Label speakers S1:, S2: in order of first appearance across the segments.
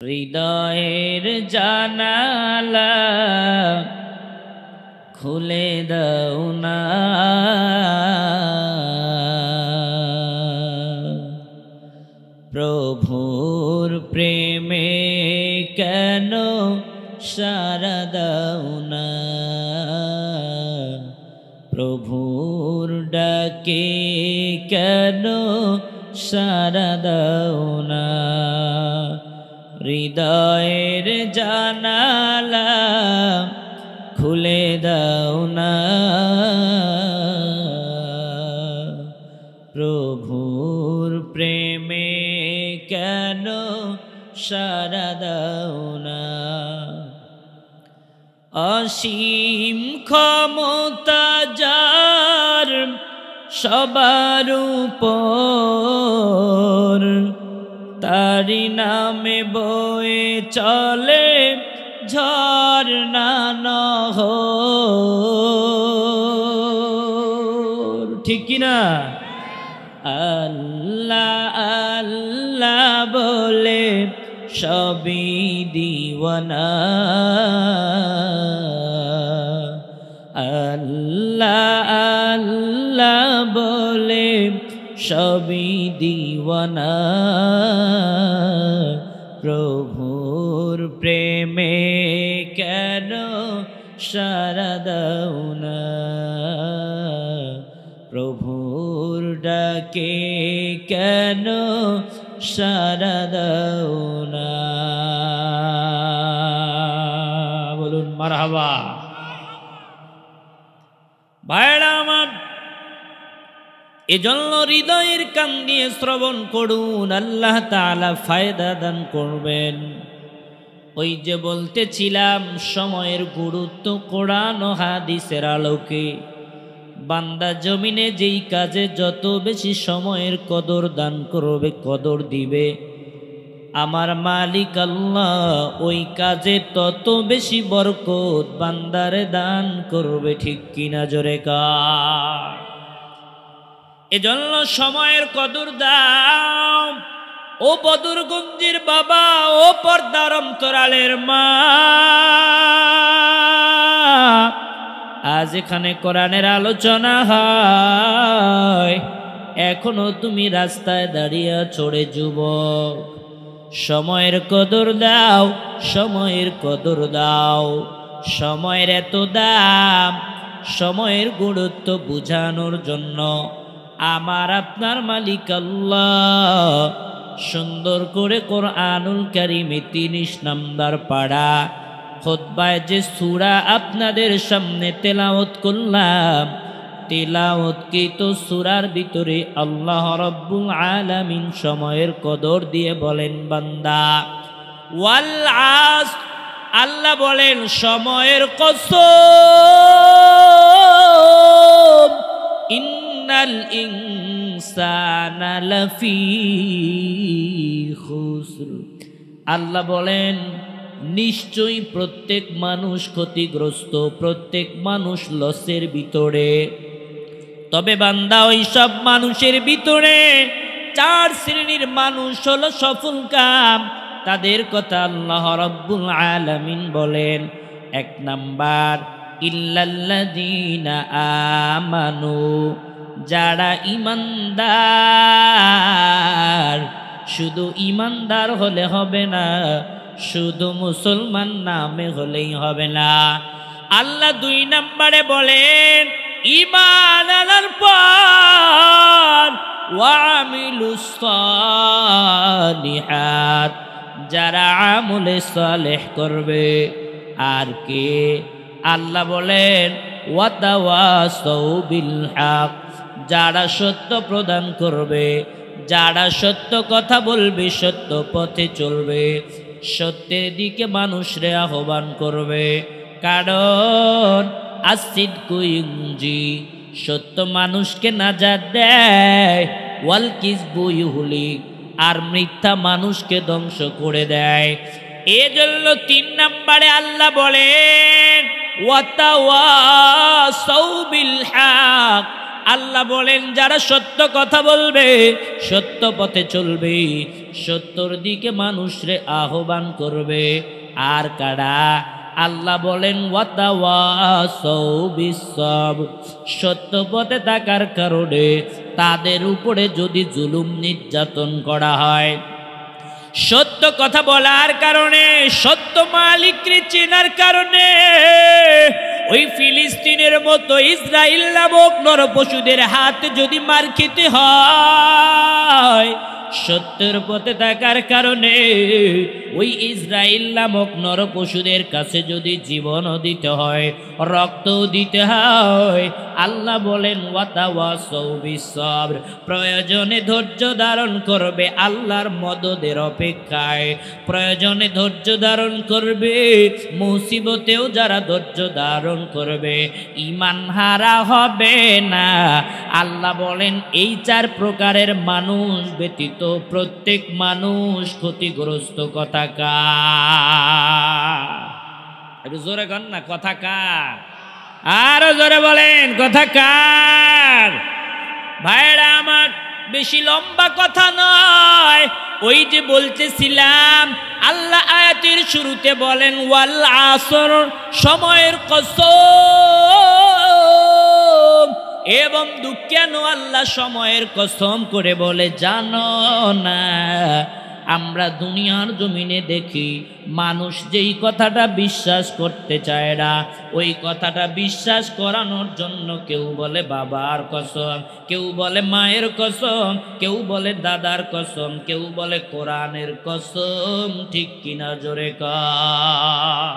S1: হৃদয়ের জানালা খুলে দাও না, প্রভুর প্রেমে কেন সারা দাও না, প্রভুর ডাকে কেন সারা দাও না। হৃদয়ের জানালা খুলে দাও না, প্রভুর প্রেমে কেন সারা দাও না। অসীম ক্ষমতা যার সবার উপর, তারি নামে বয়ে চলে ঝরনা নহর, ঠিক কিনা? আল্লাহ আল্লাহ বলে সবই দিওয়ানা, আল্লাহ আল্লাহ বলে সবই দিওয়ানা, প্রভুর প্রেমে কেন সারা দাও না, প্রভুর ডাকে কেন সারা দাও না। বলুন মারহাবা। ভাইরা আমার, এজন্য হৃদয়ের কান দিয়ে শ্রবণ করুন, আল্লাহ তাআলা ফায়দা দান করবেন। ওই যে বলতেছিলাম, সময়ের গুরুত্ব কোরআন ও হাদিসের আলোকে বান্দা জমিনে যেই কাজে যত বেশি সময়ের কদর দান করবে, কদর দিবে, আমার মালিক আল্লাহ ওই কাজে তত বেশি বরকত বান্দারে দান করবে, ঠিক কিনা? জোরে কার। এজন্য সময়ের কদর দাও। ও বদরগঞ্জের বাবা, ও পর্দার অন্তরালের মা, আজ এখানে কোরআনের আলোচনা হয়, এখনো তুমি রাস্তায় দাঁড়িয়ে চড়ে যুবক, সময়ের কদর দাও, সময়ের কদর দাও। সময়ের এত দাম, সময়ের গুরুত্ব বুঝানোর জন্য আমার আপনার মালিক আল্লাহ সুন্দর করে কোরআনুল কারীমে ৩০ নাম্বার পারা খুতবায় যে সূরা আপনাদের সামনে তেলাওয়াত করলাম, তেলাওয়াতকৃত সূরার ভিতরে আল্লাহ রাব্বুল আলামিন সময়ের কদর দিয়ে বলেন, বান্দা ওয়াল আসর, আল্লাহ বলেন সময়ের কসম, ইন্নাল ইনসানা লাফি খুসর, আল্লাহ বলেন নিশ্চয়ই প্রত্যেক মানুষ ক্ষতিগ্রস্ত, প্রত্যেক মানুষ লসের ভিতরে। তবে বান্দা ওই সব মানুষের ভিতরে 4 শ্রেণীর মানুষ হলো সফল কাম, তাদের কথা আল্লাহ রাব্বুল আলামিন বলেন। 1 নাম্বার, ইল্লাল্লাযীনা আমানু, যারা ঈমানদার। শুধু ঈমানদার হলে হবে না, শুধু মুসলমান নামে হলেই হবে না। আল্লাহ 2 নম্বরে বলেন, ঈমান আনার পর ওয়া আমিলুস সালিহাত, যারা আমলে সালেহ করবে। আর কে? আল্লাহ বলেন ওয়া তাওয়াসাউ বিল হক, যারা সত্য প্রদান করবে, যারা সত্য কথা বলবে, সত্য পথে চলবে, সত্যের দিকে মানুষরে আহ্বান করবে। কারণ আসিদকু ইউনজি, সত্য মানুষকে নাজাত দেয়, ওয়াল কিযবু ইউহলিক, আর মিথ্যা মানুষকে ধ্বংস করে দেয়। এজন্য 3 নম্বরে আল্লাহ বলেন ওয়া তাওয়াসাউ বিল হক, আল্লাহ বলেন যারা সত্য কথা বলবে, সত্য পথে চলবে, সত্যর দিকে মানুষরে আহ্বান করবে। আর কারা? আল্লাহ বলেন ওয়াতাওয়াসাউ বিসসবর, সত্য পথে থাকার কারণে তাদের উপরে যদি জুলুম নির্যাতন করা হয়, সত্য কথা বলার কারণে, সত্য মালিককে চেনার কারণে ওই ফিলিস্তিনের মতো ইসরাইল নামক নরপশুদের হাতে যদি মার খেতে হয়, সত্যের পথে থাকার কারণে ওই ইসরাইল নামক নরপশুদের কাছে যদি জীবনও দিতে হয়, রক্তও দিতে হয়, আল্লাহ বলেন ওয়াতাওয়াসাউ বিসসবর, প্রয়োজনে ধৈর্য ধারণ করবে আল্লাহর মদদের অপেক্ষায়, প্রয়োজনে ধৈর্য ধারণ করবে, মুসিবতেও যারা ধৈর্য ধারণ করবে ঈমান হারা হবে না। আল্লাহ বলেন এই 4 প্রকারের মানুষ ব্যতীত প্রত্যেক মানুষ ক্ষতিগ্রস্ত। কথা কার? একটু জোরে কর না, কথা কার? আরো জোরে বলেন, কথা কার? ভাইরা আমার, বেশি লম্বা কথা নয়, ওই যে বলতেছিলাম আল্লাহ আয়াতের শুরুতে বলেন ওয়াল আসর, সময়ের কসম। এবং কেন আল্লাহ সময়ের কসম করে বলে জানো না? আমরা দুনিয়ার জমিনে দেখি মানুষ যেই কথাটা বিশ্বাস করতে চায় না, ওই কথাটা বিশ্বাস করানোর জন্য কেউ বলে বাবার কসম, কেউ বলে মায়ের কসম, কেউ বলে দাদার কসম, কেউ বলে কোরআনের কসম। ঠিক কিনা? জোরে কর।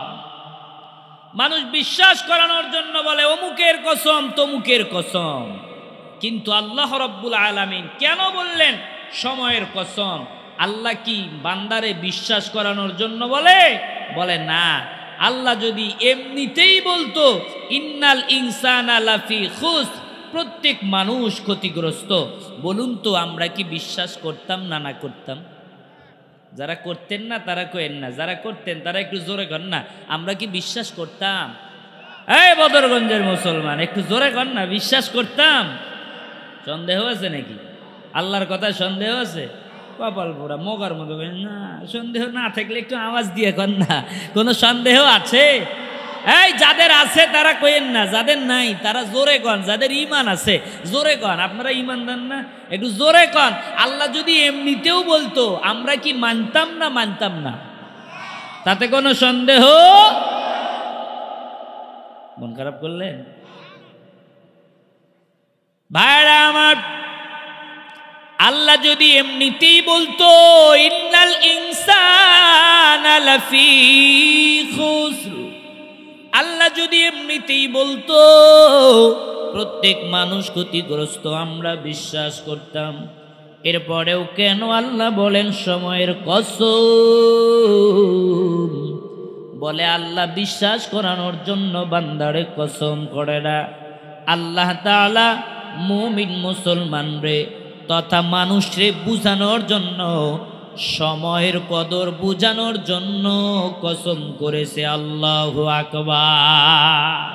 S1: মানুষ বিশ্বাস করানোর জন্য বলে অমুকের কসম, তমুকের কসম। কিন্তু আল্লাহ রাব্বুল আলামিন কেন বললেন সময়ের কসম? আল্লাহ কি বান্দারে বিশ্বাস করানোর জন্য বলে? বলে না। আল্লাহ যদি এমনিতেই বলতো ইন্নাল ইনসানা লাফি খুসর, প্রত্যেক মানুষ ক্ষতিগ্রস্ত, বলুন তো আমরা কি বিশ্বাস করতাম না না করতাম? যারা করতেন না তারা কইেন না, যারা করতেন তারা একটু জোরে কর না, আমরা কি বিশ্বাস করতাম? এই বদরগঞ্জের মুসলমান একটু জোরে কর না, বিশ্বাস করতাম? সন্দেহ আছে নাকি? আল্লাহর কথা সন্দেহ আছে? কপাল পোড়া মগার মতো না। সন্দেহ না থাকলে একটু আওয়াজ দিয়ে কর না, কোনো সন্দেহ আছে? এই যাদের আছে তারা কইেন না, যাদের নাই তারা জোরে কন। যাদের ঈমান আছে জোরে কন। আপনারা ঈমানদার না? একটু জোরে কন। আল্লাহ যদি এমনিতেও বলতো আমরা কি মানতাম না? মানতাম না, তাতে কোনো সন্দেহ? মন খারাপ করলেন ভাইরা আমার? আল্লাহ যদি এমনিতেই বলতো ইন্নাল ইনসানা লাফি খুসর, আল্লাহ যদি এমনিতেই বলতো প্রত্যেক মানুষ ক্ষতিগ্রস্ত, আমরা বিশ্বাস করতাম। এরপরেও কেন আল্লাহ বলেন সময়ের কসম? বলে আল্লাহ বিশ্বাস করানোর জন্য বান্দারে কসম করে না। আল্লাহ তাআলা মুমিন মুসলমান রে তথা মানুষরে বুঝানোর জন্য, সময়ের কদর বুঝানোর জন্য কসম করেছে। আল্লাহু আকবার।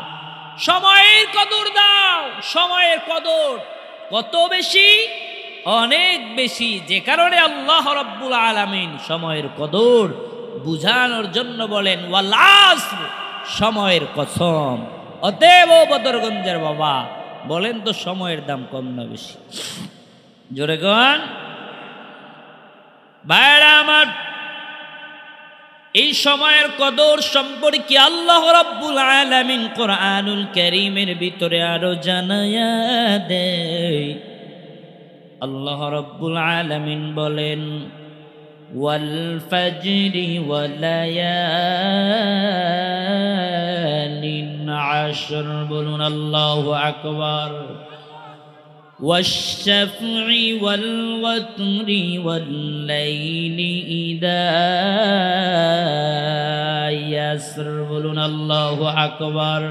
S1: সময়ের কদর দাও। সময়ের কদর কত বেশি? অনেক বেশি, যে কারণে আল্লাহ রাব্বুল আলামিন সময়ের কদর বুঝানোর জন্য বলেন ওয়াল আসর, সময়ের কসম। অতএব বদরগঞ্জের বাবা বলেন তো সময়ের দাম কম না বেশি? জোরে গান ভাইরা আমার। এই সময়ের কদর সম্পর্কে আল্লাহ রাব্বুল আলামিন কোরআনুল কারীমের ভিতরে আরো জানায়া দেয়। আল্লাহ রাব্বুল আলামিন বলেন ওয়াল ফাজরি ওয়া লায়ালিন আশর, বলুন আল্লাহু আকবার। والشفع والوتر والليل إذا يسر، بولون الله أكبر।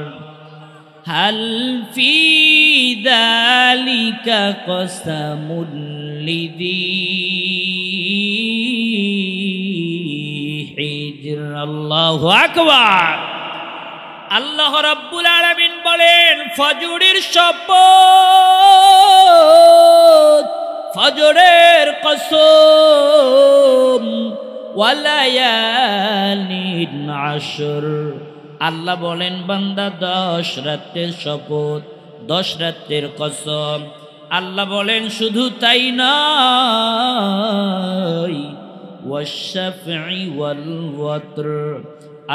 S1: هل في ذلك قسم لذي حجر، الله أكبر। আল্লাহ রাব্বুল আলামিন বলেন ফজরের শপথ, ফজরের কসম ওয়ালায়ালিন আশর। আল্লাহ বলেন বান্দা 10 রাতের শপথ, 10 রাতের কসম। আল্লাহ বলেন শুধু তাই নয়, ওয়াশফি ওয়াল ওয়াতর।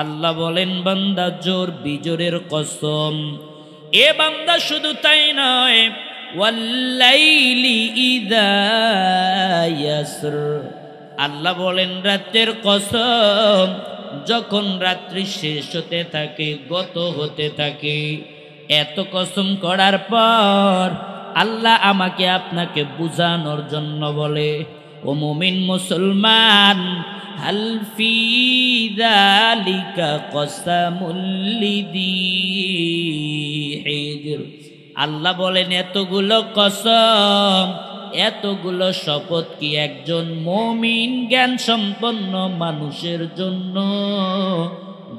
S1: আল্লাহ বলেন বান্দা জোর বিজোরের কসম। এ বান্দা শুধু তাই নয়, ওয়াল্লাইলি ইযা ইয়াসর। আল্লাহ বলেন রাতের কসম, যখন রাত্রি শেষ হতে থাকে, গত হতে থাকে। এত কসম করার পর আল্লাহ আমাকে আপনাকে বুঝানোর জন্য বলে, ও মুমিন মুসলমান, হাল ফি যালিকা কসামুল লিযি হিজর। আল্লাহ বলেন এতগুলো কসম, এতগুলো শপথ কি একজন মুমিন জ্ঞান সম্পন্ন মানুষের জন্য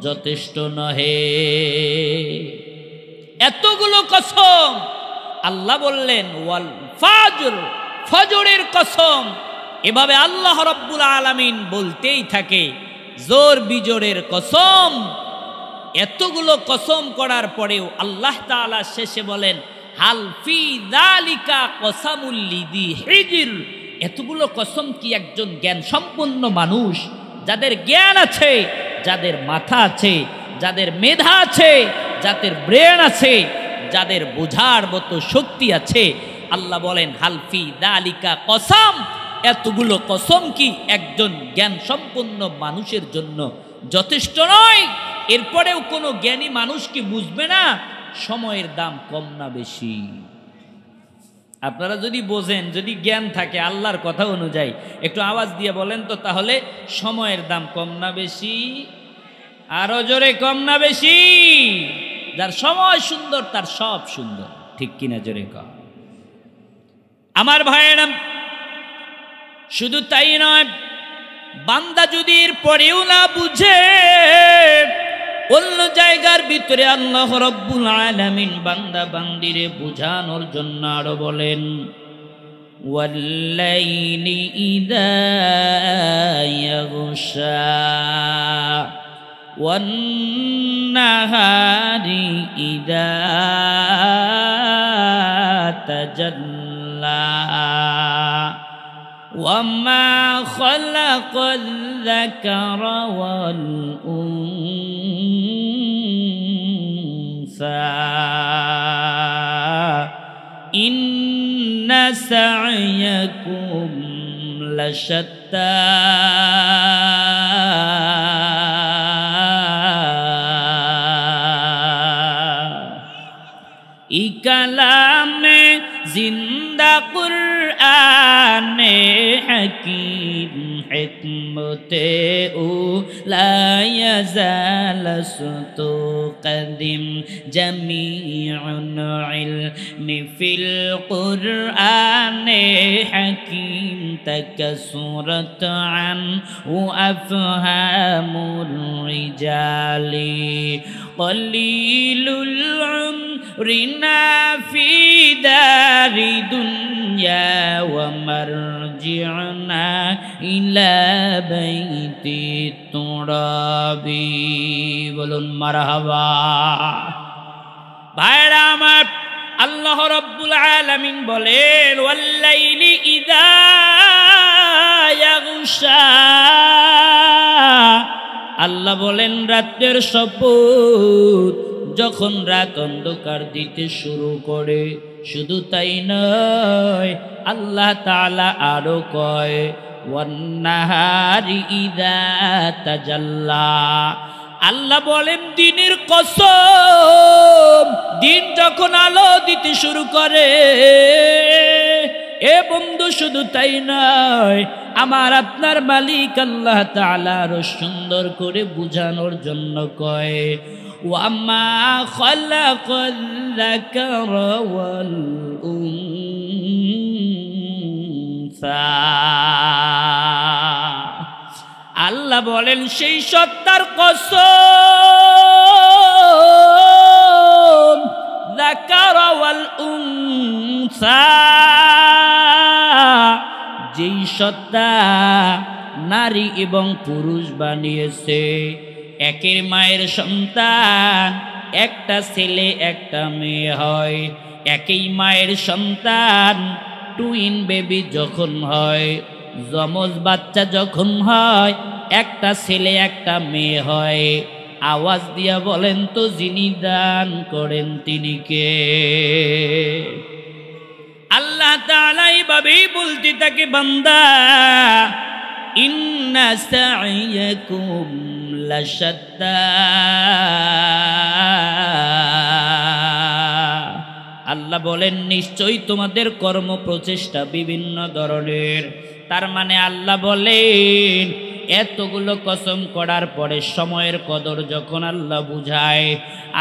S1: যথেষ্ট নহে? এতগুলো কসম আল্লাহ বললেন ওয়াল ফাজর, ফজরের কসম। এভাবে আল্লাহ রাব্বুল আলামিন বলতেই থাকে জোর বিজোরের কসম। এতগুলো কসম করার পরেও আল্লাহ তাআলা শেষে বলেন হাল ফি যালিকা কসামুল লিযি হিজর। এতগুলো কসম কি একজন জ্ঞান সম্পন্ন মানুষ, যাদের জ্ঞান আছে, যাদের মাথা আছে, যাদের মেধা আছে, যাদের ব্রেন আছে, যাদের বোঝার মতো শক্তি আছে, আল্লাহ বলেন হাল ফি যালিকা কসম। এতগুলো কসম কি একজন জ্ঞান সম্পন্ন মানুষের জন্য যথেষ্ট নয়? এরপরেও কোনো জ্ঞানী মানুষ কি বুঝবে না সময়ের দাম কম না বেশি? আপনারা যদি বোঝেন, যদি জ্ঞান থাকে আল্লাহর কথা অনুযায়ী, একটু আওয়াজ দিয়ে বলেন তো তাহলে, সময়ের দাম কম না বেশি? আরো জোরে, কম না বেশি? যার সময় সুন্দর তার সব সুন্দর, ঠিক কিনা? জোরে কম। আমার ভাইয়েরা, শুধু তাই নয়, বান্দা যদি এর পরেও না বুঝে, অন্য জায়গার ভিতরে আল্লাহ রাব্বুল আলামিন বান্দা বান্দিরে বুঝানোর জন্য আরো বলেন ওয়াল্লাইলি ইযা ইয়াগশা ওয়ান নাহারি ইযা তাজাল্লা وما خلق الذكر والأنثى إن سعيكم لشتى ইকালামে জিন্দা কুরআনে হাকিম হিকমতে ও লা ইয়াজাল সুতু কদিম জামিউন ইলমি ফিল কুরআনে হাকিম তাকাসুরাত আন ও আফহামুর রিজালি কলিলুল উমরিনা ফি দারি দুনিয়া ওয়া মারজিউনা ইলা বাইতি তুরাবি। বলুন মারহাবা। ভাইরা আমার, আল্লাহ রাব্বুল আলামিন বলেন ওয়াল্লাইলি ইযা ইয়াগশা। আল্লাহ বলেন রাতের শপথ, যখন রাত অন্ধকার দিতে শুরু করে। শুধু তাই নয়, আল্লাহ তাআলা আরো কয় ওয়ান নাহারি ইযা তাজাল্লা। আল্লাহ বলেন দিনের কসম, দিন যখন আলো দিতে শুরু করে। এ বন্ধু, শুধু তাই নয়, আমার আপনার মালিক আল্লাহ তাআলা আরো সুন্দর করে বুঝানোর জন্য কয় ওয়ামা খালাকাল যাকারা ওয়াল উনসা। আল্লাহ বলেন সেই সত্তার কসম, যাকারা ওয়াল উনসা, যেই সত্তা নারী এবং পুরুষ বানিয়েছে, একের মায়ের সন্তান একটা ছেলে একটা মেয়ে হয়, একই মায়ের সন্তান টুইন বেবি যখন হয়, যমজ বাচ্চা যখন হয়, একটা ছেলে একটা মেয়ে হয়। আওয়াজ দিয়া বলেন তো যিনি দান করেন তিনি কে? আল্লাহ তাআলা এইভাবেই বলতে থাকে, বান্দা ইন্না সা'য়াকুম লাশাত্তা। আল্লাহ বলেন নিশ্চয়ই তোমাদের কর্ম প্রচেষ্টা বিভিন্ন ধরনের। তার মানে আল্লাহ বলেন এতগুলো কসম করার পরে সময়ের কদর যখন আল্লাহ বুঝায়,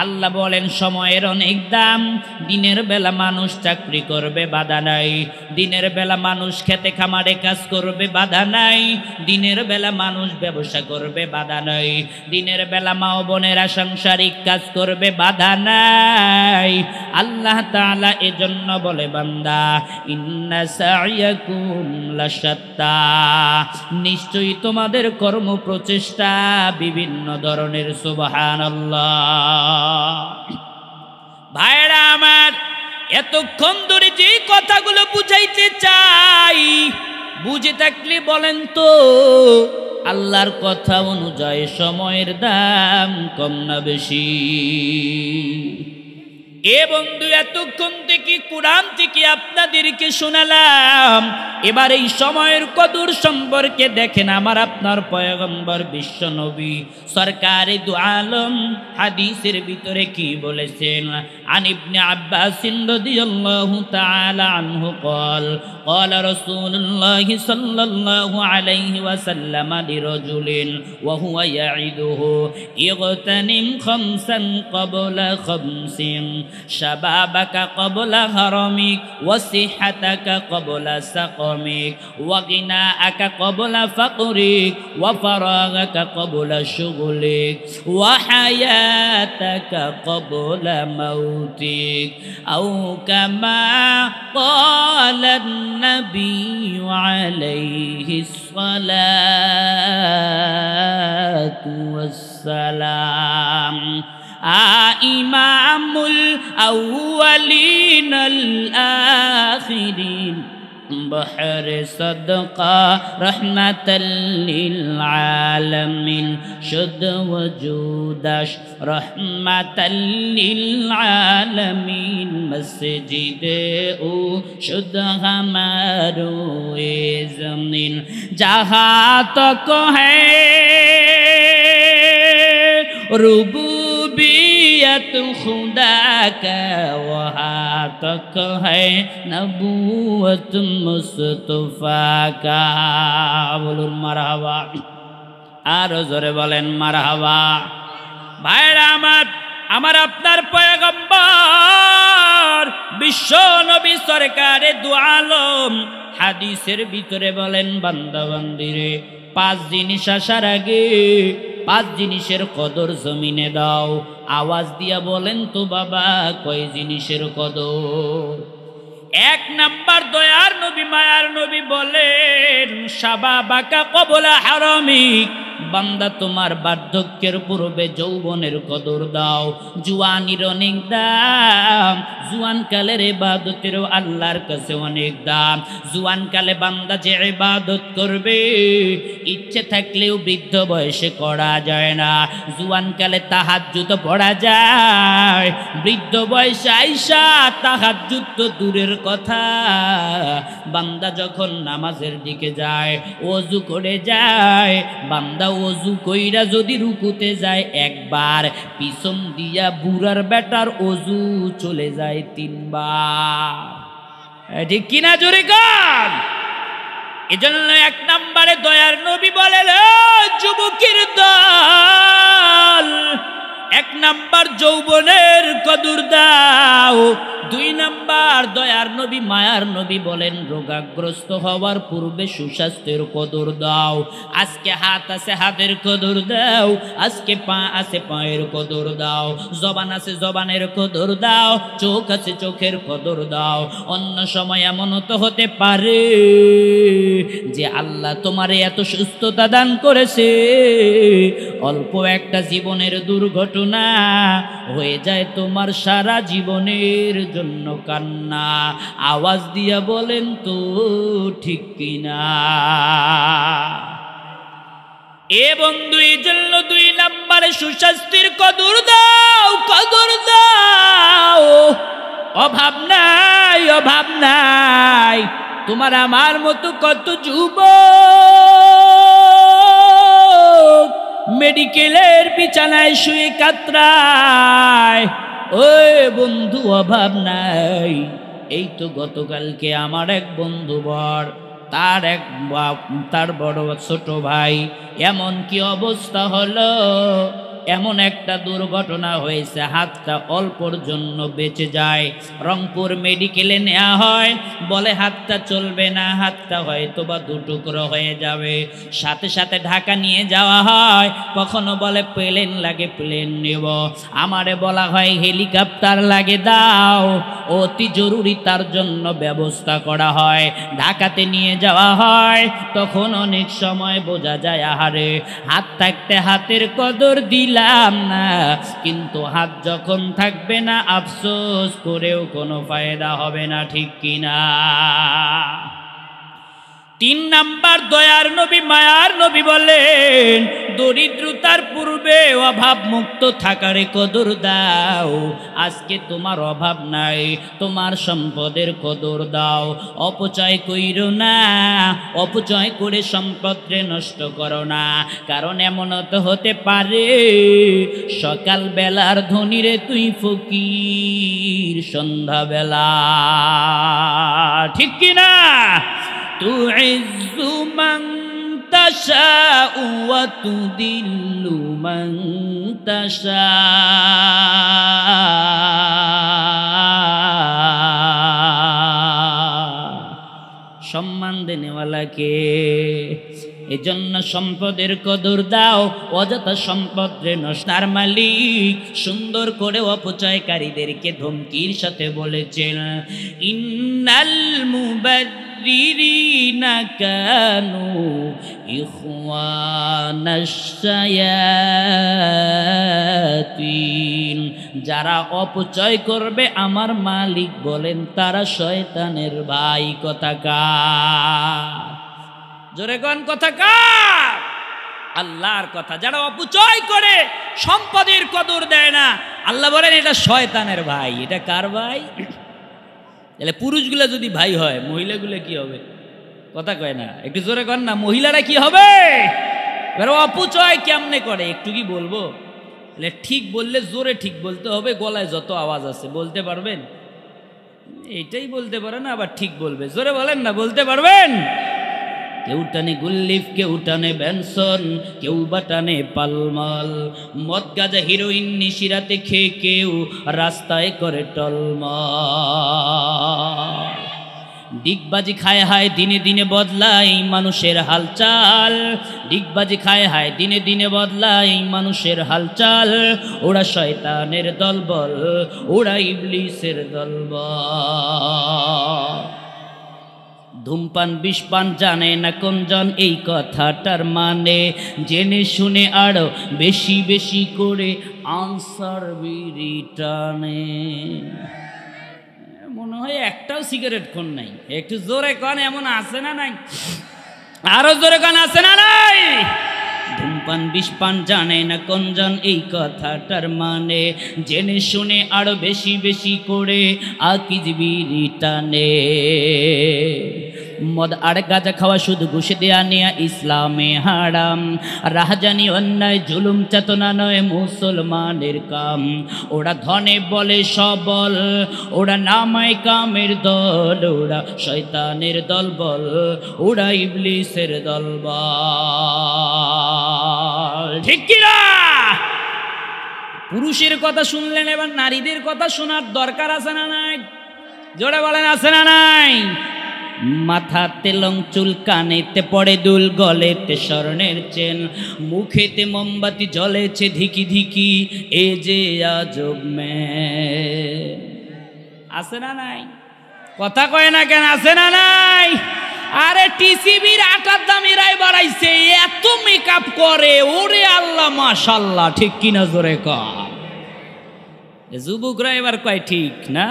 S1: আল্লাহ বলেন সময়ের অনেক দাম। দিনের বেলা মানুষ চাকরি করবে, বাধা নাই। দিনের বেলা মানুষ খেতে খামারে কাজ করবে, বাধা নাই। দিনের বেলা মানুষ ব্যবসা করবে, বাধা নাই। দিনের বেলা মা ও বোনেরা সাংসারিক কাজ করবে, বাধা নাই। আল্লাহ তাআলা এজন্য বলে, বান্দা ইন্না সা'য়াকুম লাশাত্তা, নিশ্চয়ই তোমাদের কর্ম প্রচেষ্টা বিভিন্ন ধরনের। সুবহানাল্লাহ। ভাইরা আমার, এতক্ষণ ধরে যে কথাগুলো বুঝাইতে চাই, বুঝে থাকলে বলেন তো আল্লাহর কথা অনুযায়ী সময়ের দাম কম না বেশি? এ বন্ধু, এতক্ষণ থেকে কোরআন থেকে আপনাদেরকে শোনালাম। এবার এই সময়ের কদর সম্পর্কে দেখেন আমার আপনার পয়গম্বর বিশ্ব নবী সরকারে দু আলম হাদিসের ভিতরে কি বলেছেন। আন ইবনে আব্বাস রাদিয়াল্লাহু তাআলা আনহু قال قال رسول الله صلى الله عليه وسلم لرجل وهو يعده اغتنم خمسا قبل خمس شبابك قبل هرمك وصحتك قبل سقمك وغناءك قبل فقرك وفراغك قبل شغلك وحياتك قبل موتك أو كما قال النبي عليه الصلاة والسلام إمام الأولين الآخرين بحر صدقة رحمة للعالمين شد وجودش رحمة للعالمين مسجد او شد ہمارو زمین جہاں تک ہے ربوبیت خدا کا وہاں تک ہے نبوت মুস্তাফা কা। বলুন মারহাবা, আর জোরে বলেন মারহাবা। ভাইরা আমার, আমার আপনার পয়গম্বর বিশ্ব নবী সরকারে দু আলম হাদিসের ভিতরে বলেন, বান্দা বান্দিরে, 5 জিনিস আসার আগে 5 জিনিসের কদর জমিনে দাও। আওয়াজ দিয়া বলেন তো বাবা, কয় জিনিসের কদর? 1 নাম্বার, দয়ার নবী মায়ার নবী বলেন, শাবাবাকা কবলা হারামিক, বান্দা তোমার বার্ধক্যের পূর্বে যৌবনের কদর দাও। জুয়ানির অনেক দাম, জুয়ানকালের ইবাদতেরও আল্লাহর কাছে অনেক দাম। জুয়ানকালে বান্দা যে ইবাদত করবে ইচ্ছে থাকলেও বৃদ্ধ বয়সে করা যায় না। জুয়ানকালে তাহাজ্জুদ পড়া যায়, বৃদ্ধ বয়সে আইসা তাহাজ্জুদ তো দূরের কথা, বান্দা যখন নামাজের দিকে যায়, ওযু করে যায়, বান্দা ওযু কইরা যদি রুকুতে যায় একবার, পিছন দিয়া বুড়ার বেটার ওযু চলে যায় 3 বার। ঠিক কিনা জোরে কর? এজন্য 1 নম্বরে দয়ার নবী বলেন, যুবকের দল, 1 নাম্বার যৌবনের সম্পদের কদর দাও। 2 নাম্বার দয়ার নবী মায়ার নবী বলেন রোগাগ্রস্ত হওয়ার পূর্বে সুস্বাস্থ্যের কদর দাও। আজকে হাত আছে হাতের কদর দাও, আজকে পা আছে পায়ের কদর দাও, জবান আছে জবানের কদর দাও, চোখ আছে চোখের কদর দাও। অন্য সময় এমন তো হতে পারে যে আল্লাহ তোমারে এত সুস্থতা দান করেছে, অল্প একটা জীবনের দুর্ঘটনা হয়ে যায় তোমার সারা জীবনের জন্য কান্না। আওয়াজ দিয়া বলেন তো ঠিক কিনা? এ বন্ধু, এই জন্য 2 নম্বরে সুস্বাস্থ্যের কদর দাও, কদর দাও। অভাব নাই, অভাব নাই। তোমার আমার মতো কত যুবক মেডিকেলের বিছানায় শুয়ে কাতরায়। ওই বন্ধু, অভাব নাই। এই তো গতকালকে আমার এক বন্ধু তার বড় ছোট ভাই এমন কি অবস্থা হলো, এমন একটা দুর্ঘটনা হয়েছে, হাতটা অল্পর জন্য বেঁচে যায়। রংপুর মেডিকেলে নেওয়া হয়, বলে হাতটা চলবে না, হাতটা হয়তো বা 2 টুকরো হয়ে যাবে। সাথে সাথে ঢাকা নিয়ে যাওয়া হয়, কখনো বলে প্লেন লাগে, প্লেন নেব। আমারে বলা হয় হেলিকপ্টার লাগে, দাও, অতি জরুরি তার জন্য ব্যবস্থা করা হয়। ঢাকাতে নিয়ে যাওয়া হয়, তখন অনেক সময় বোঝা যায় আহারে হাত থাকতে হাতের কদর দিলাম না, কিন্তু হাত যখন থাকবে না আফসোস করেও কোনো ফায়দা হবে না, ঠিক কিনা? 3 নাম্বার দয়ার নবী মায়ার নবী বলেন দরিদ্রতার পূর্বে অভাব মুক্ত থাকারে কদর দাও। আজকে তোমার অভাব নাই, তোমার সম্পদের কদর দাও। অপচয় কইরো না, অপচয় করে সম্পদরে নষ্ট করো না। কারণ এমন তো হতে পারে সকাল বেলার ধনীরে তুই ফকির সন্ধ্যাবেলা, ঠিক কিনা? তুইজ্জু মান তাশাউ ওয়া তুদিল্লু মান তাশা। সম্মান দেনেওয়ালাকে, এজন্য সম্পদের কদর দাও, অযথা সম্পদ রে নষ্টার মালিক সুন্দর করে অপচয়কারীদেরকে ধমকির সাথে বলেছেন ইন্নাল মুবাযযিরিনা কানু ইখওয়ানাশ শায়াতিন। যারা অপচয় করবে আমার মালিক বলেন তারা শয়তানের ভাই। কথাকার জোরে কোন কথাকার? আল্লাহর কথা। যারা অপচয় করে সম্পদের কদর দেয় না, আল্লাহ বলেন এটা শয়তানের ভাই। এটা কার ভাই? তাহলে পুরুষগুলা যদি ভাই হয়, মহিলাগুলো কি হবে? কথা কয় না, একটু জোরে কর না। মহিলারা কি হবে? এবার অপচয় কেমনে করে একটু কি বলবো? তাহলে ঠিক বললে জোরে ঠিক বলতে হবে, গলায় যত আওয়াজ আছে বলতে পারবেন? এইটাই বলতে পারে না, আবার ঠিক বলবে। জোরে বলেন না, বলতে পারবেন? কেউ টানে গুল্লিফ, কেউ টানে বেনসন, কেউ বা টানে পালমাল। মদ গাঁজা হিরোইন নিশিরাতে খেয়ে কেউ রাস্তায় করে টলমল। ডিগবাজি খায় হায় দিনে দিনে বদলায় মানুষের হালচাল। ডিগবাজি খায় হায় দিনে দিনে বদলায় মানুষের হালচাল। ওরা শয়তানের দলবল, ওরা ইবলিসের দলবল। ধূমপান বিষপান জানে না কোনজন, এই কথাটার মানে জেনে শুনে আরো বেশি বেশি করে আনসার বিড়ি টানে। মনে হয় একটাও সিগারেট কোন নাই। একটু জোরে কন, এমন আছে না নাই? আরো জোরে কন, আছে না নাই? ধূমপান বিষপান জানে না কোনজন, এই কথাটার মানে জেনে শুনে আরো বেশি বেশি করে আকিজ বিড়ি টানে। মদ আর গাঁজা খাওয়া শুধু ঘুষে দেয়া নেয়া ইসলামে হারাম। রাহাজানি অন্যায় জুলুম চেতনা নয় মুসলমানের কাম। ওরা ধনে বলে সবল, ওরা নামায় কামের দল, ওরা শয়তানের দল বল, ওরা ইবলিসের দল বল। ঠিক কিনা? পুরুষের কথা শুনলেন, এবার নারীদের কথা শোনার দরকার আছে না নাই? জোরে বলেন আছে না নাই? মাথাতে লং চুল, কানেতে পড়ে দুল, গলেতে স্বর্ণের চেন, মুখেতে মোমবাতি জ্বলেছে ধিকি ধিকি, এ যে আজব মেয়ে। আছে না নাই? কথা কয় না কেন? আছে না নাই? আরে টিসিবির আটার দাম এরাই বাড়াইছে, এত মেকআপ করে, ওরে আল্লাহ মাশাল্লাহ, ঠিক কিনা জোরে কর। যুবকরা এবার কয় ঠিক না।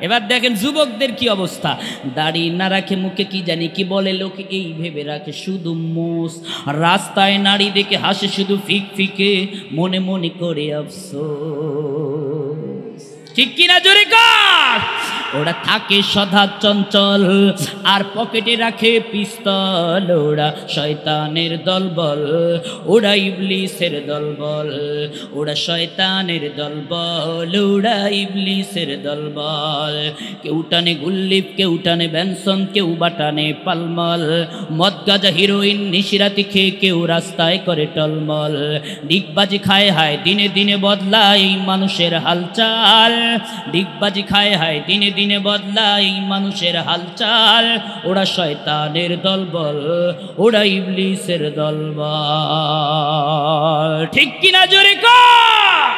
S1: এবার দেখেন যুবকদের কি অবস্থা, দাড়ি না রাখে, মুখে কি জানি কি বলে, লোকে এই ভেবে রাখে শুধু মোষ, রাস্তায় নারী দেখে হাসে শুধু ফিক ফিকে, মনে মনে করে আফসোস, ঠিক কিনা জোরে কর। ওরা থাকে সদা চঞ্চল, আর পকেটে রাখে পিস্তল, ওরা শয়তানের দলবল, ওরা ইবলিসের দলবল, ওরা শয়তানের দলবল, ওরা ইবলিসের দলবল। কেউ টানে গুল্লিপ, কেউ টানে ব্যানসন, কেউ বাটানে পালমল, মদ গাজা হিরোইন নিশিরাতি খেয়ে কেউ রাস্তায় করে টলমল, ডিগবাজি খায় হায় দিনে দিনে বদলায় এই মানুষের হালচাল, ডিগবাজি খায় হায় দিনে দিনে বদলায় এই মানুষের হালচাল, ওরা শয়তানের দলবল, ওরা ইবলিসের দলবল, ঠিক কিনা জোরে কর।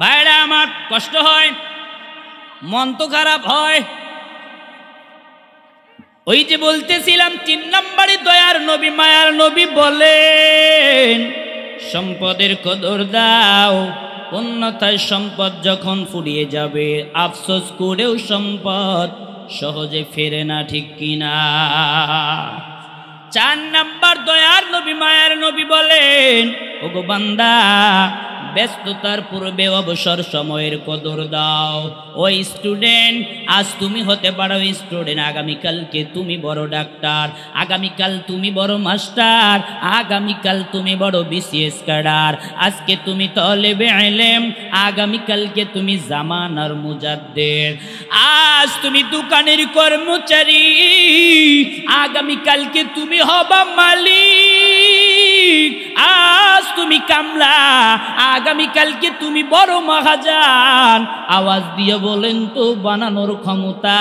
S1: ভাইরা আমার কষ্ট হয়, মন তো খারাপ হয়। ওই যে বলতেছিলাম 3 নম্বরে দয়ার নবী মায়ার নবী বলেন, সম্পদের কদর দাও, অন্যথায় সম্পদ যখন ফুরিয়ে যাবে আফসোস করেও সম্পদ সহজে ফেরে না, ঠিক কিনা। 4 নম্বর দয়ার নবী মায়ার নবী বলেন, ওগো বান্দা, ব্যস্ততার পূর্বে অবসর সময়ের কদর দাও। ওই স্টুডেন্ট, আজ তুমি হতে পারো স্টুডেন্ট, আগামীকালকে তুমি বড় ডাক্তার, আগামীকাল তুমি বড় মাস্টার, আগামীকাল তুমি বড় বিসিএস ক্যাডার, আজকে তুমি তলেবে ইলম, আগামীকালকে তুমি জামানার মুজাদ্দিদ, আজ তুমি দোকানের কর্মচারী, আগামীকালকে তুমি হবা মালিক, আজ তুমি কামলা, আগামীকালকে তুমি বড় মহাজান। আওয়াজ দিয়ে বলেন তো, বানানোর ক্ষমতা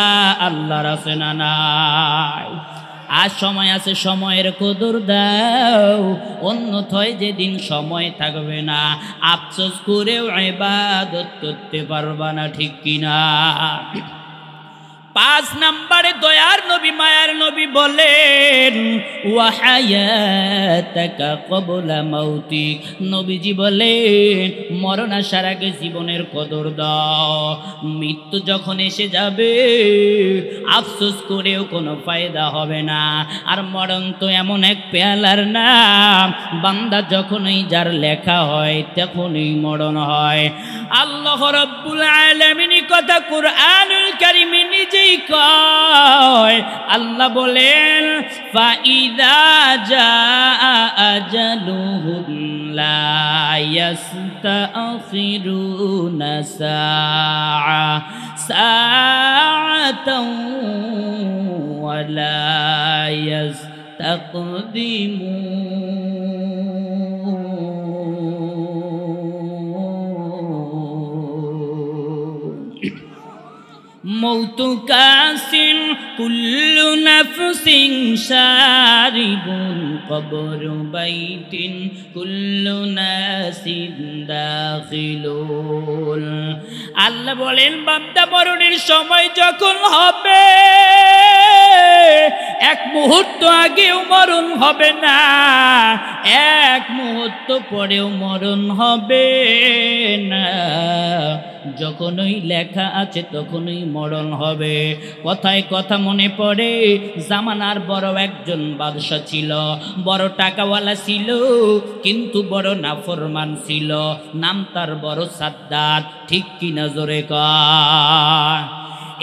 S1: আল্লাহর আছে না নাই? আজ সময় আছে, সময়ের কদর দাও, অন্যথায় যেদিন সময় থাকবে না আফসোস করেও ইবাদত করতে পারবা না, ঠিক কিনা। 5 নম্বরে দয়ার নবী মায়ার নবী বলেন, ওয়া হায়াতাকা ক্বাবলা মাউতিক, নবীজি বলেন মরণ আসার আগে জীবনের কদর দাও, মৃত্যু যখন এসে যাবে আফসোস করেও কোনো ফায়দা হবে না। আর মরণ তো এমন এক পেয়ালার নাম, বান্দা যখনই যার লেখা হয় তখনই মরণ হয়। আল্লাহ রাব্বুল আলামিন কথা কুরআনুল কারীমে নিজেই কয়, আল্লাহ বলেন, ফাইদা জাআ আজালুহুম লা ইস্তাখিরুনা সাআতাও ওয়া লা ইস্তাকদিমুন। মৌতু কাসিন কুল্লু নাফসিন শারিবুন, কবরু বাইতিন কুল্লু নাসিন দাখিলুন। আল্লাহ বলেন, বান্দা মরণের সময় যখন হবে, এক মুহূর্ত আগেও মরণ হবে না, এক মুহূর্ত পরেও মরণ হবে না, যখনই লেখা আছে তখনই মরণ হবে। কথায় কথা মনে পড়ে, জামানার বড় একজন বাদশা ছিল, বড় টাকাওয়ালা ছিল, কিন্তু বড় নাফরমান ছিল, নাম তার বড় সাদ্দাত, ঠিক কিনা জোরে কয়।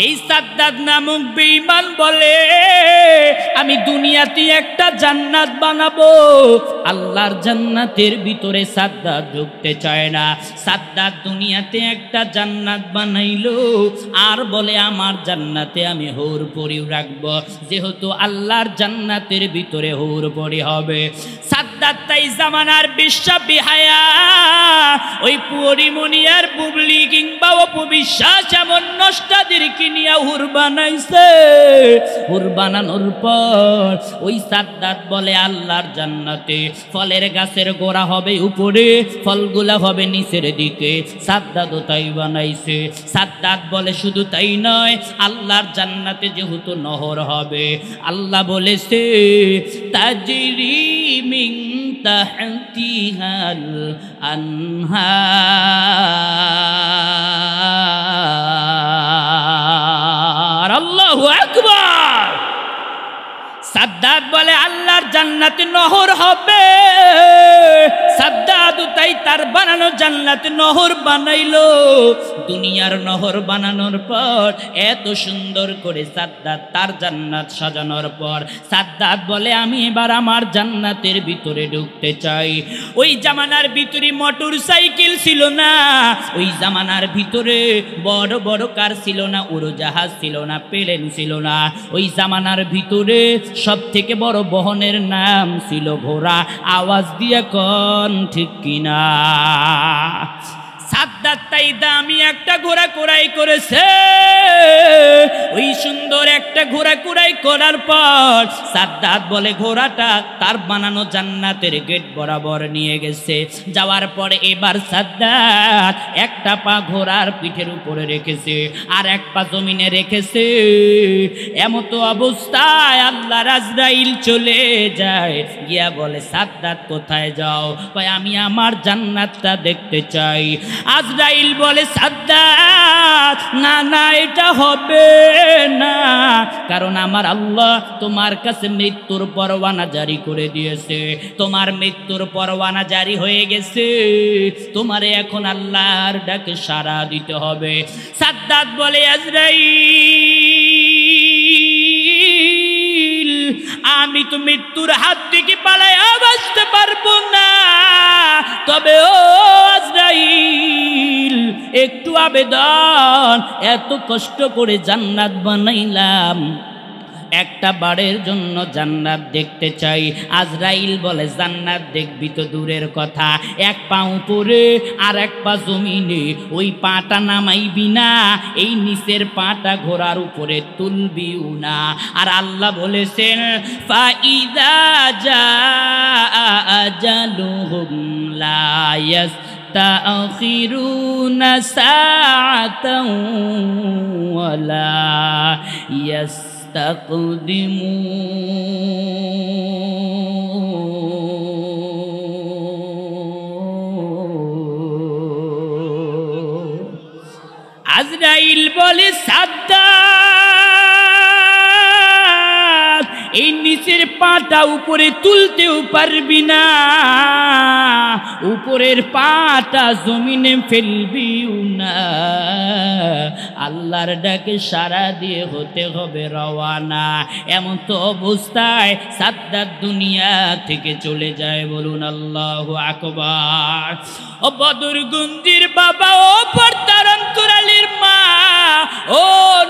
S1: এই সাদ্দাত নামক বেঈমান বলে, আমি দুনিয়াতে একটা জান্নাত বানাবো, আল্লাহর জান্নাতের ভিতরে সাদ্দাত ঢুকতে চায় না। সাদ্দাত দুনিয়াতে একটা জান্নাত বানাইলো, আর বলে আমার জান্নাতে আমি হুর পরি রাখবো, যেহেতু আল্লাহর জান্নাতের ভিতরে হুর পরি হবে। সাদ্দাত তাই জামানার বিহায়া ওই পরিমণি আর বুবলি কিংবা অপবিশ্বাস এমন নষ্টাদেরকে নিয়ে হুর বানাইছে। হুর বানানোর পর ওই সাদ্দাত বলে আল্লাহর জান্নাতে ফলের গাছের গোড়া হবে উপরে, ফলগুলা হবে নিচের দিকে। সাদ্দাতও তাই বানাইছে। সাদ্দাত বলে শুধু তাই নয়, আল্লাহর জান্নাতে যেহেতু নহর হবে, আল্লাহ বলেছে তাজরি মিন তাহতিহাল আনহার। আল্লাহু আকবার। সাদ্দাত বলে আল্লাহর জান্নাতে নহর হবে। সাদ্দাত তাই তার বানানো জান্নাতে নহর বানাইলো। দুনিয়ার নহর বানানোর পর এত সুন্দর করে সাদ্দাত তার জান্নাত সাজানোর পর সাদ্দাত বলে আমি এবার আমার জান্নাতের ভিতরে ঢুকতে চাই। ওই জামানার ভিতরে মোটর সাইকেল ছিল না, ওই জামানার ভিতরে বড় বড় কার ছিল না, উড়োজাহাজ ছিল না, প্লেন ছিল না। ওই জামানার ভিতরে সব থেকে বড় বহনের নাম ছিল ঘোড়া। আওয়াজ দিয়ে কোন ঠিক কিনা? সাদ্দাত তাই দামি একটা ঘোড়া কুড়াই করেছে। ওই সুন্দর একটা ঘোড়া কুড়াই করার পর সাদ্দাত বলে ঘোড়াটা তার বানানো জান্নাতের গেট বরাবর নিয়ে গেছে। যাওয়ার পরে এবার সাদ্দাত একটা পা ঘোড়ার পিঠের উপরে রেখেছে আর এক পা জমিনে রেখেছে। এমত অবস্থায় আল্লাহর আজরাইল চলে যায়, গিয়া বলে সাদ্দাত কোথায় যাও? ভাই আমি আমার জান্নাতটা দেখতে চাই। আজরাইল বলে সাদ্দাত না না, এটা হবে না, কারণ আমার আল্লাহ তোমার কাছে মৃত্যুর পরওয়ানা জারি করে দিয়েছে। তোমার মৃত্যুর পরওয়ানা জারি হয়ে গেছে, তোমারে এখন আল্লাহর ডাকে সাড়া দিতে হবে। সাদ্দাত বলে আজরাইল আমি তো মৃত্যুর হাত থেকে পালাইয়া বাঁচতে পারবো না, তবে ও আজরাইল একটু আবেদন, এত কষ্ট করে জান্নাত বানাইলাম, একটা বারের জন্য জান্নাত দেখতে চাই। আজরাইল বলে জান্নাত দেখবি তো দূরের কথা, এক পা উপরে আর এক পা জমিনে, ওই পাটা নামাইবি না, এই নিচের পাটা ঘোড়ার উপরে তুলবিও না। আর আল্লাহ বলেছেন ফাইদা জাআ আজালুহুম লা ইয়াস্তাখিরুনা সাআতাও ওয়ালা আজরাইল বলে সাদ্দাত এই নিচের পাটা উপরে তুলতেও পারবি না, উপরের পাটা জমিনে ফেলবিও না, আল্লাহর ডাকে সাড়া দিয়ে হতে হবে রওয়ানা। এমন তো অবস্থায় সাদ্দাত দুনিয়া থেকে চলে যায়। বলুন আল্লাহু আকবার। ও বদরগঞ্জের বাবা, ও পর্দার অন্তরালের মা, ও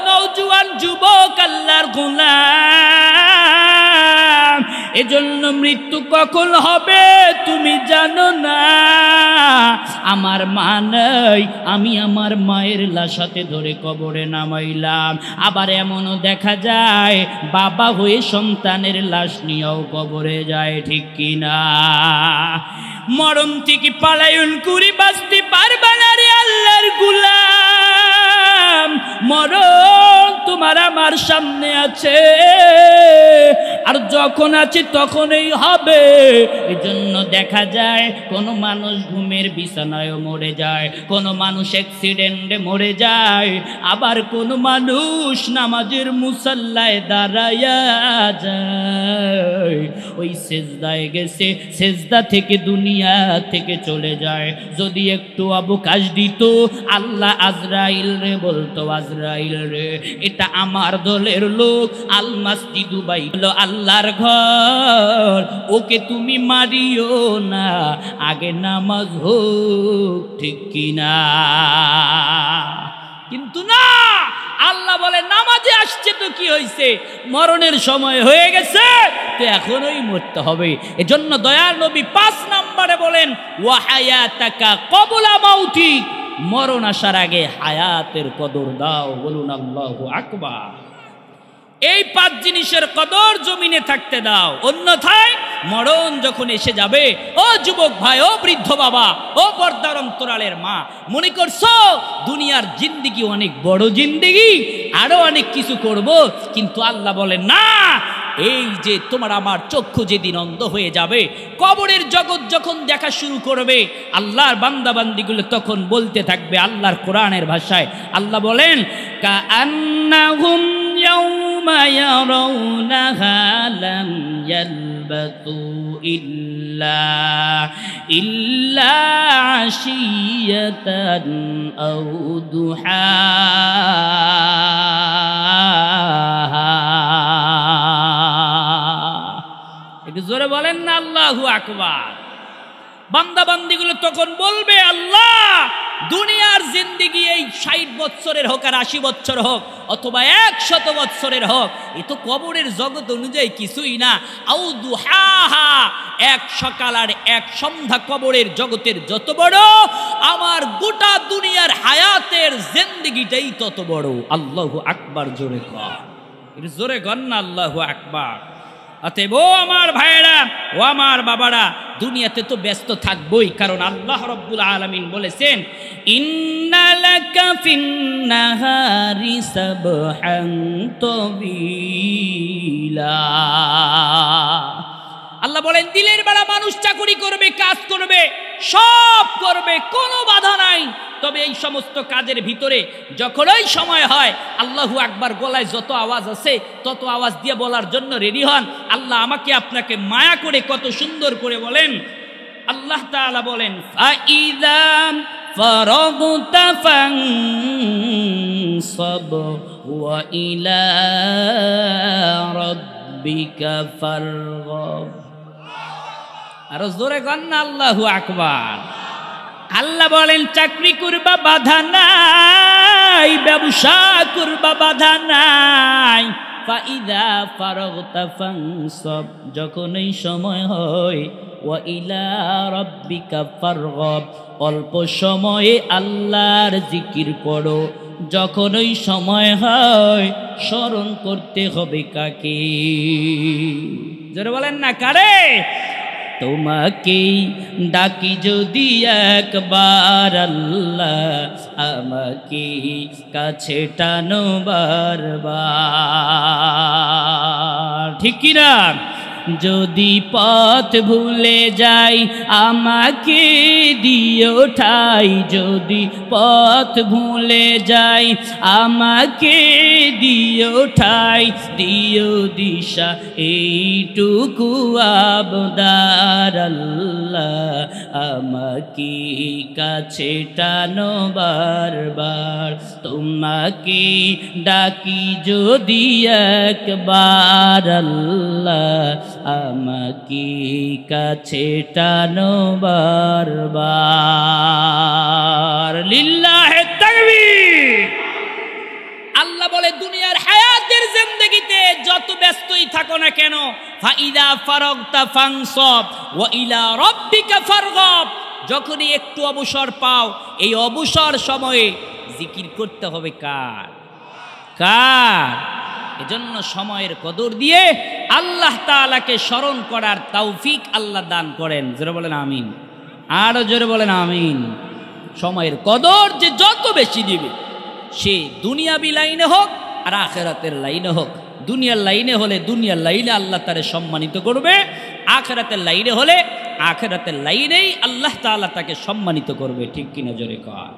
S1: নওজোয়ান যুবক আল্লাহর গোলাম, এজন্য মৃত্যু কখন হবে তুমি জানো না। আমার মা নাই, আমি আমার মায়ের লাশাতে ধরে কবরে নামাইলাম। আবার এমনও দেখা যায় বাবা হয়ে সন্তানের লাশ নিয়েও কবরে যায়, ঠিক কিনা? মরণ থেকে পালায়ন করে বাঁচতে পারবা না রে আল্লাহর গোলাম। মরণ তোমার আমার সামনে আছে, আর যখন আছে তখনই হবে। এজন্য দেখা যায় কোনো মানুষ ঘুমের বিছানায় মরে যায়, কোনো মানুষ অ্যাক্সিডেন্টে মরে যায়, আবার কোনো মানুষ নামাজের মুসাল্লায় দাঁড়ায়া যায়। ওই সেজদায় গেছে, সেজদা থেকে দুনিয়া থেকে চলে যায়। যদি একটু অবকাশ দিত আল্লাহ আজরাইল রে বলতো, আজরাইল রে এটা আমার দলের লোক, আল মসজিদু বাইতুল আল্লাহর ঘর, ওকে তুমি মারিও না, আগে নামাজ হোক, ঠিক কিনা? কিন্তু না, আল্লাহ বলে নামাজে আসছে তো কি হয়েছে, মরণের সময় হয়ে গেছে তো এখনই মরতে হবে। এজন্য দয়ার নবী 5 নম্বরে বলেন ওয়া হায়াতাকা ক্বাবলা মাউতিক, মরণ আসার আগে হায়াতের কদর দাও। বলুন আল্লাহু আকবার। এই 5 জিনিসের কদর জমিনে থাকতে দাও, অন্যথায় মরণ যখন এসে যাবে, ও যুবক ভাই, ও বৃদ্ধ বাবা, ও পর্দার অন্তরালের মা, মনে করছো দুনিয়ার জিন্দেগি অনেক বড় জিন্দেগি, আরো অনেক কিছু করব, কিন্তু আল্লাহ বলেন না, এই যে তোমার আমার চক্ষু যেদিন অন্ধ হয়ে যাবে, কবরের জগৎ যখন দেখা শুরু করবে, আল্লাহর বান্দাবান্দিগুলো তখন বলতে থাকবে আল্লাহর কোরআনের ভাষায়। আল্লাহ বলেন কাআন্নাহুম ইয়াউমা ইয়ারাউনাহা লাম ইয়ালবাতু ইল্লা আশিয়াতান আও দুহাহা। একটু জোরে বলেন না আল্লাহু আকবার। বান্দা বান্দিগুলো তখন বলবে আল্লাহ, দুনিয়ার জিন্দেগি এই 60 বছরের হোক আর 80 বছর হোক অথবা 100 বছরের হোক, এ তো কবরের জগৎ অনুযায়ী কিছুই না। আউ দুহাহা, এক সকাল আর এক সন্ধ্যা কবরের জগতের যত বড়, আমার গোটা দুনিয়ার হায়াতের জিন্দেগিটাই তত বড়। আল্লাহু আকবার। জোরে কর, একটু জোরে কর না আল্লাহু আকবার। অতএব ও আমার ভাইয়েরা, ও আমার বাবারা, দুনিয়াতে তো ব্যস্ত থাকবই, কারণ আল্লাহ রাব্বুল আলামিন বলেছেন ইন্নালাকা ফিন্নাহারি সাবহান তাবিলা। আল্লাহ বলেন দিলের বেলা মানুষ চাকরি করবে, কাজ করবে, সব করবে, কোনো বাধা নাই। তবে এই সমস্ত কাজের ভিতরে যখন ওই সময় হয়, আল্লাহু আকবার গলায় যত আওয়াজ আছে তত আওয়াজ দিয়ে বলার জন্য রেডি হন। আল্লাহ আমাকে আপনাকে মায়া করে কত সুন্দর করে বলেন। আল্লাহ তাআলা বলেন ফাইযা ফারাগতা ফানসাব ওয়া ইলা রাব্বিকা ফারগাব। আর জোরে গান না আল্লাহু আকবার। আল্লাহ বলেন চাকরি করবা বাধা নাই, ব্যবসা করবা বাধা নাই। ফাইদা ফারাগতা ফানসাব, যখন এই সময় হয়, ওয়া ইলা রাব্বিকা ফারগাব, অল্প সময়ে আল্লাহর জিকির করো। যখন ওই সময় হয়, স্মরণ করতে হবে কাকে? জোরে বলেন না কারে? তোমাকেই ডাকি যদি একবার আল্লাহ, আমাকে কাছে টানো বারবার। ঠিক কিনা? যদি পথ ভুলে যাই আমাকে দিও ঠাই, যদি পথ ভুলে যাই আমাকে দিও ঠাই, দিও দিশা এইটুকু আবদার আল্লাহ, আমাকে কাছে টানো বারবার। তোমাকে ডাকি যদি একবার আল্লাহ, আমাকে কাছে টানো বারবার। লিল্লাহে তাকবীর। আল্লাহ বলে দুনিয়ার হায়াতের জিন্দেগিতে যত ব্যস্তই থাকো না কেন, ফাইদা ফারাগতা ফানসাব ওয়া ইলা রাব্বিকা ফারগাব, যখনই একটু অবসর পাও, এই অবসর সময়ে জিকির করতে হবে কার? কার? এজন্য সময়ের কদর দিয়ে আল্লাহ তাআলাকে স্মরণ করার তৌফিক আল্লাহ দান করেন। জোরে বলেন আমিন। আরো জোরে বলেন আমিন। সময়ের কদর যে যত বেশি দিবে, সে দুনিয়াবি লাইনে হোক আর আখিরাতের লাইনে হোক। দুনিয়ার লাইনে হলে দুনিয়ার লাইনে আল্লাহ তারে সম্মানিত করবে, আখিরাতের লাইনে হলে আখিরাতের লাইনেই আল্লাহ তাআলা তাকে সম্মানিত করবে। ঠিক কিনা? জোরে কর।